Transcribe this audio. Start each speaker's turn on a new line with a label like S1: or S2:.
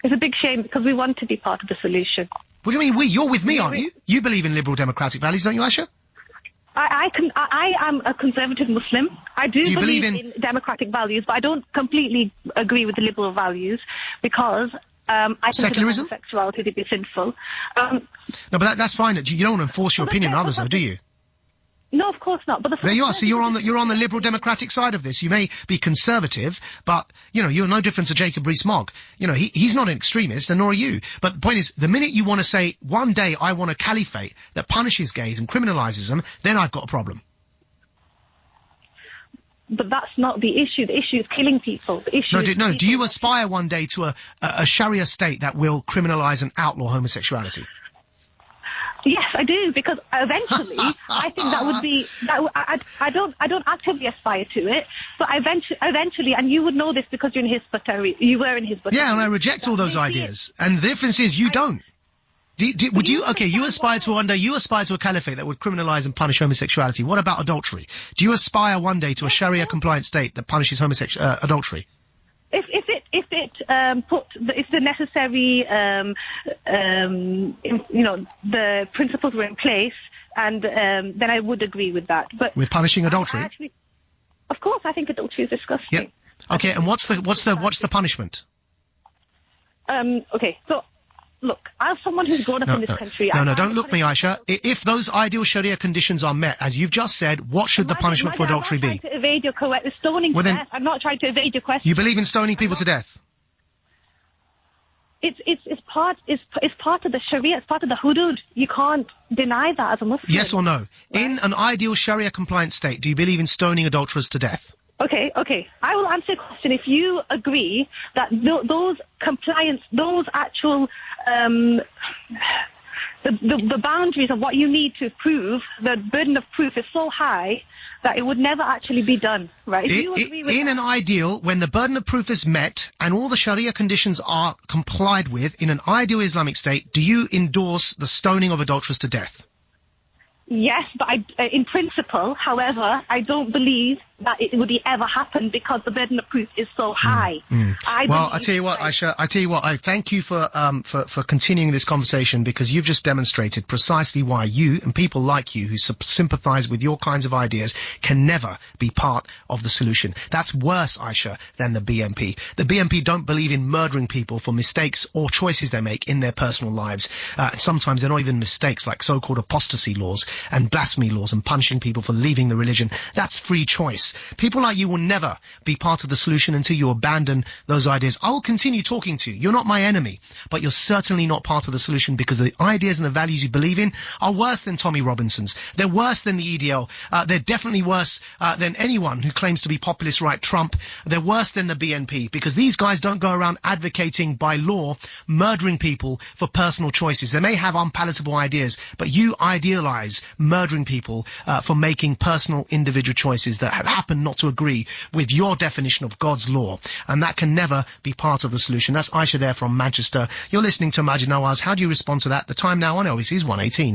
S1: It's a big shame because we want to be part of the solution.
S2: What do you mean we? You're with me, aren't you? You believe in liberal democratic values, don't you, Aisha?
S1: I am a conservative Muslim. I do believe in democratic values, but I don't completely agree with the liberal values because I consider homosexuality to be sinful.
S2: No, but that's fine. You don't want to enforce your opinion on others, though, do you?
S1: No, of course not. But
S2: there you are. So you're on the liberal democratic side of this. You may be conservative, but you know you're no different to Jacob Rees-Mogg. You know he's not an extremist, and nor are you. But the point is, the minute you want to say one day I want a caliphate that punishes gays and criminalises them, then I've got a problem.
S1: But that's not the issue. The issue is killing people. The issue
S2: do you aspire one day to a Sharia state that will criminalise and outlaw homosexuality?
S1: Yes, I do, because eventually I think that would be I don't actively aspire to it, but eventually, and you would know this because you're in his Hizb, you were in his Hizb.
S2: Yeah, and I reject all those ideas. And the difference is you don't. Would you? Okay, you aspire to one day. You aspire to a caliphate that would criminalise and punish homosexuality. What about adultery? Do you aspire one day to a Sharia-compliant state that punishes adultery?
S1: If the necessary, the principles were in place, and then I would agree with that. But
S2: with punishing adultery,
S1: of course, I think adultery is disgusting.
S2: Yep. Okay, and what's the punishment?
S1: Okay, so. Look, as someone who's grown up in this country...
S2: No, don't look me, Aisha. If those ideal Sharia conditions are met, as you've just said, what should the punishment for adultery be?
S1: I'm not trying to evade your question. Stoning to death. I'm not trying to evade your question.
S2: You believe in stoning people to death?
S1: It's part of the Sharia, it's part of the hudud. You can't deny that as a Muslim.
S2: Yes or no? Right? In an ideal Sharia-compliant state, do you believe in stoning adulterers to death?
S1: Okay. I will answer your question if you agree that those actual, the boundaries of what you need to prove, the burden of proof is so high that it would never actually be done, right? If you agree with
S2: an ideal, when the burden of proof is met and all the Sharia conditions are complied with, in an ideal Islamic state, do you endorse the stoning of adulterers to death?
S1: Yes, but in principle, however, I don't believe that it would ever happen because the burden of proof is so high.
S2: I tell you what, Aisha, I thank you for continuing this conversation because you've just demonstrated precisely why you and people like you who sympathise with your kinds of ideas can never be part of the solution. That's worse, Aisha, than the BNP. The BNP don't believe in murdering people for mistakes or choices they make in their personal lives. Sometimes they're not even mistakes, like so-called apostasy laws and blasphemy laws and punishing people for leaving the religion. That's free choice. People like you will never be part of the solution until you abandon those ideas. I will continue talking to you. You're not my enemy, but you're certainly not part of the solution because the ideas and the values you believe in are worse than Tommy Robinson's. They're worse than the EDL. They're definitely worse than anyone who claims to be populist right Trump. They're worse than the BNP because these guys don't go around advocating by law murdering people for personal choices. They may have unpalatable ideas, but you idealize murdering people for making personal individual choices that happen not to agree with your definition of God's law, and that can never be part of the solution. That's Aisha there from Manchester. You're listening to Majid Nawaz. How do you respond to that? The time now on LBC is 1:18.